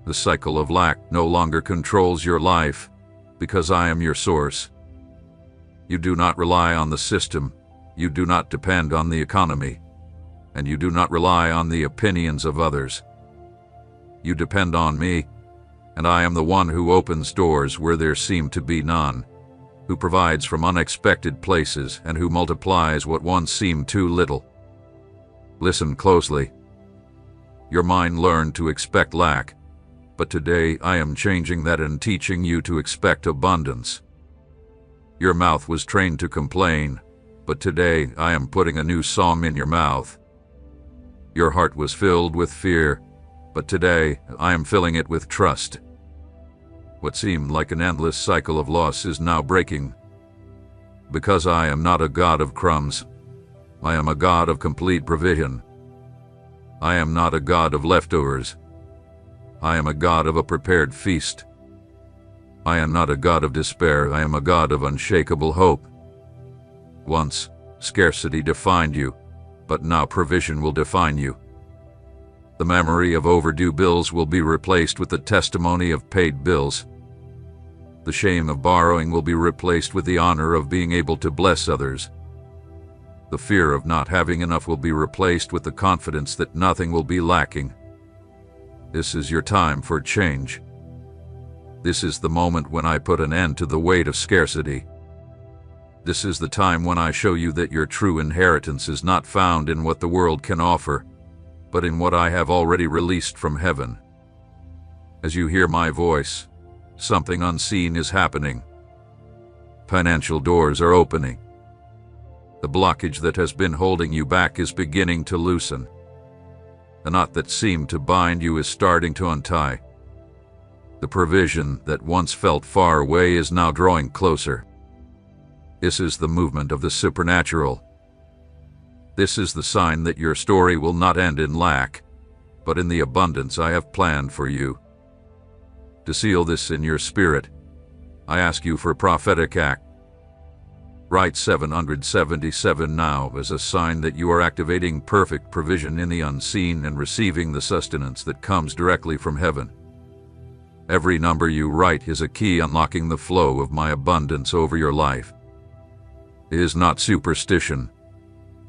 The cycle of lack no longer controls your life, because I am your source. You do not rely on the system, you do not depend on the economy, and you do not rely on the opinions of others. You depend on me, and I am the one who opens doors where there seem to be none, who provides from unexpected places, and who multiplies what once seemed too little. Listen closely. Your mind learned to expect lack, but today I am changing that and teaching you to expect abundance. Your mouth was trained to complain, but today I am putting a new song in your mouth. Your heart was filled with fear, but today I am filling it with trust. What seemed like an endless cycle of loss is now breaking. Because I am not a God of crumbs, I am a God of complete provision. I am not a God of leftovers. I am a God of a prepared feast. I am not a God of despair, I am a God of unshakable hope. Once, scarcity defined you, but now provision will define you. The memory of overdue bills will be replaced with the testimony of paid bills. The shame of borrowing will be replaced with the honor of being able to bless others. The fear of not having enough will be replaced with the confidence that nothing will be lacking. This is your time for change. This is the moment when I put an end to the weight of scarcity. This is the time when I show you that your true inheritance is not found in what the world can offer, but in what I have already released from heaven. As you hear my voice, something unseen is happening. Financial doors are opening. The blockage that has been holding you back is beginning to loosen. The knot that seemed to bind you is starting to untie. The provision that once felt far away is now drawing closer. This is the movement of the supernatural. This is the sign that your story will not end in lack, but in the abundance I have planned for you. To seal this in your spirit, I ask you for a prophetic act. Write 777 now as a sign that you are activating perfect provision in the unseen and receiving the sustenance that comes directly from heaven. Every number you write is a key unlocking the flow of my abundance over your life. It is not superstition.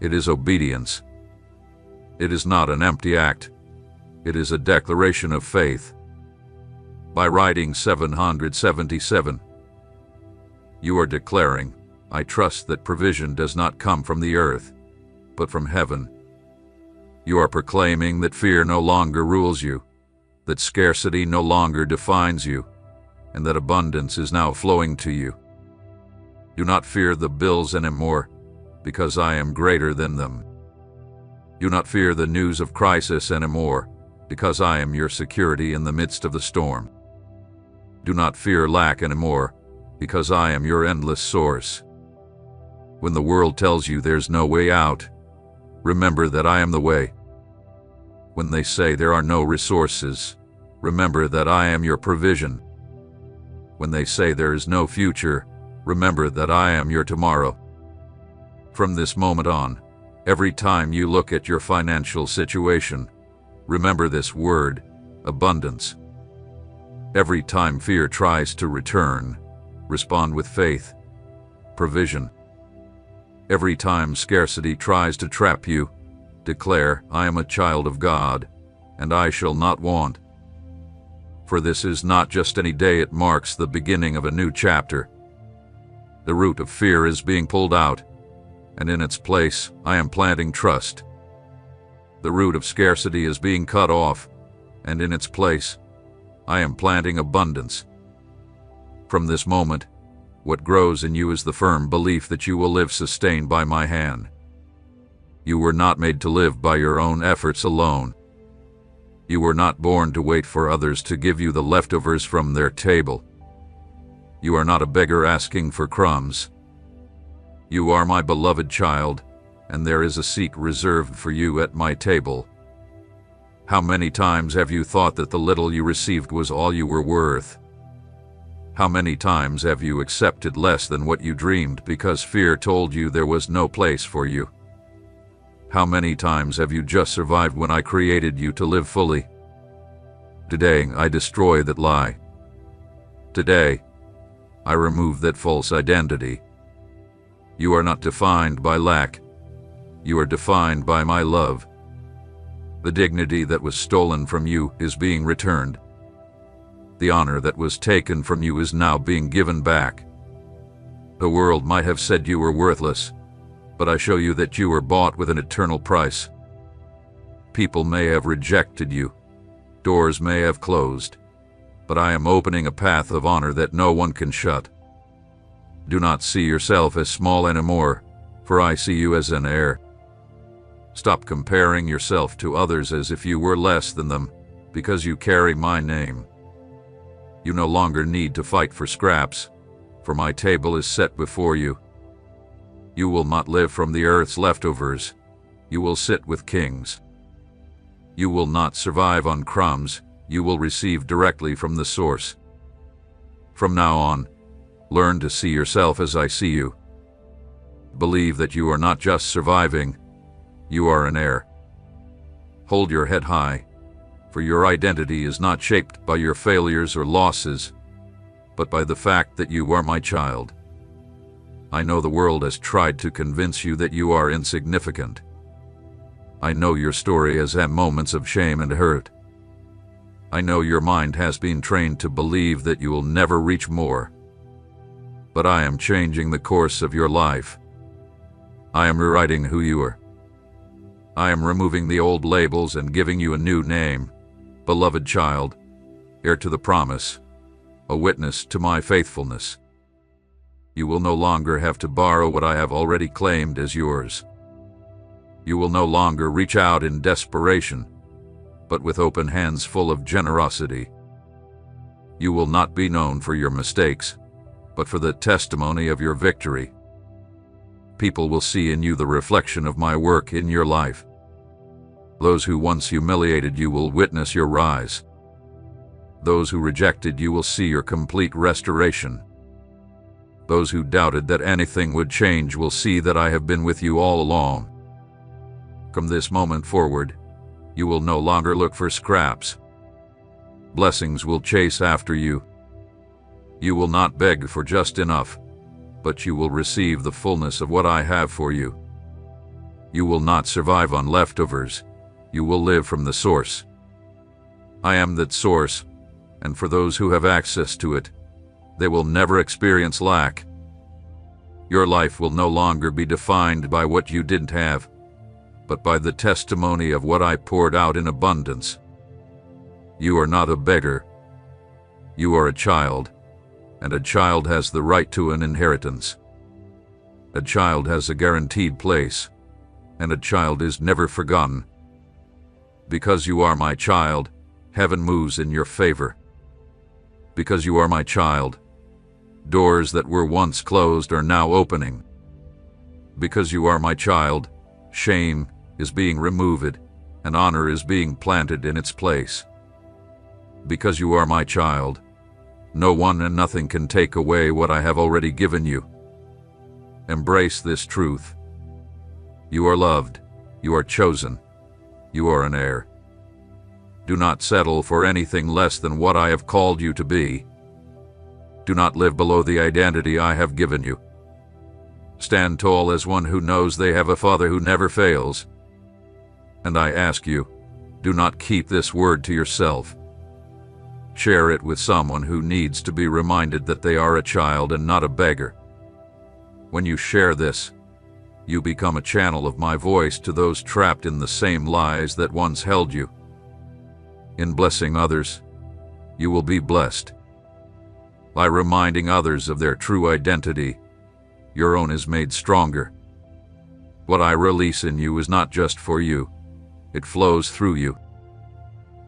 It is obedience. It is not an empty act. It is a declaration of faith. By writing 777, you are declaring, I trust that provision does not come from the earth, but from heaven. You are proclaiming that fear no longer rules you, that scarcity no longer defines you, and that abundance is now flowing to you. Do not fear the bills anymore, because I am greater than them. Do not fear the news of crisis anymore, because I am your security in the midst of the storm. Do not fear lack anymore, because I am your endless source. When the world tells you there's no way out, remember that I am the way. When they say there are no resources, remember that I am your provision. When they say there is no future, remember that I am your tomorrow. From this moment on, every time you look at your financial situation, remember this word, abundance. Every time fear tries to return, respond with faith, provision. Every time scarcity tries to trap you, declare, I am a child of God, and I shall not want. For this is not just any day, it marks the beginning of a new chapter. The root of fear is being pulled out, and in its place, I am planting trust. The root of scarcity is being cut off, and in its place, I am planting abundance. From this moment, what grows in you is the firm belief that you will live sustained by my hand. You were not made to live by your own efforts alone. You were not born to wait for others to give you the leftovers from their table. You are not a beggar asking for crumbs. You are my beloved child, and there is a seat reserved for you at my table. How many times have you thought that the little you received was all you were worth? How many times have you accepted less than what you dreamed because fear told you there was no place for you? How many times have you just survived when I created you to live fully? Today, I destroy that lie. Today, I remove that false identity. You are not defined by lack. You are defined by my love. The dignity that was stolen from you is being returned. The honor that was taken from you is now being given back. The world might have said you were worthless, but I show you that you were bought with an eternal price. People may have rejected you. Doors may have closed, but I am opening a path of honor that no one can shut. Do not see yourself as small anymore, for I see you as an heir. Stop comparing yourself to others as if you were less than them, because you carry my name. You no longer need to fight for scraps, for my table is set before you. You will not live from the earth's leftovers. You will sit with kings. You will not survive on crumbs. You will receive directly from the source. From now on, learn to see yourself as I see you. Believe that you are not just surviving, you are an heir. Hold your head high, for your identity is not shaped by your failures or losses, but by the fact that you are my child. I know the world has tried to convince you that you are insignificant. I know your story has had moments of shame and hurt. I know your mind has been trained to believe that you will never reach more. But I am changing the course of your life. I am rewriting who you are. I am removing the old labels and giving you a new name, beloved child, heir to the promise, a witness to my faithfulness. You will no longer have to borrow what I have already claimed as yours. You will no longer reach out in desperation, but with open hands full of generosity. You will not be known for your mistakes, but for the testimony of your victory. People will see in you the reflection of my work in your life. Those who once humiliated you will witness your rise. Those who rejected you will see your complete restoration. Those who doubted that anything would change will see that I have been with you all along. From this moment forward, you will no longer look for scraps. Blessings will chase after you. You will not beg for just enough, but you will receive the fullness of what I have for you. You will not survive on leftovers. You will live from the source. I am that source, and for those who have access to it, they will never experience lack. Your life will no longer be defined by what you didn't have, but by the testimony of what I poured out in abundance. You are not a beggar. You are a child, and a child has the right to an inheritance. A child has a guaranteed place, and a child is never forgotten. Because you are my child, heaven moves in your favor. Because you are my child, doors that were once closed are now opening. Because you are my child, shame is being removed, and honor is being planted in its place. Because you are my child, no one and nothing can take away what I have already given you. Embrace this truth. You are loved, you are chosen, you are an heir. Do not settle for anything less than what I have called you to be. Do not live below the identity I have given you. Stand tall as one who knows they have a Father who never fails. And I ask you, do not keep this word to yourself. Share it with someone who needs to be reminded that they are a child and not a beggar. When you share this, you become a channel of my voice to those trapped in the same lies that once held you. In blessing others, you will be blessed. By reminding others of their true identity, your own is made stronger. What I release in you is not just for you, it flows through you.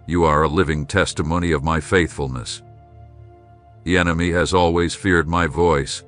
You are a living testimony of my faithfulness. The enemy has always feared my voice,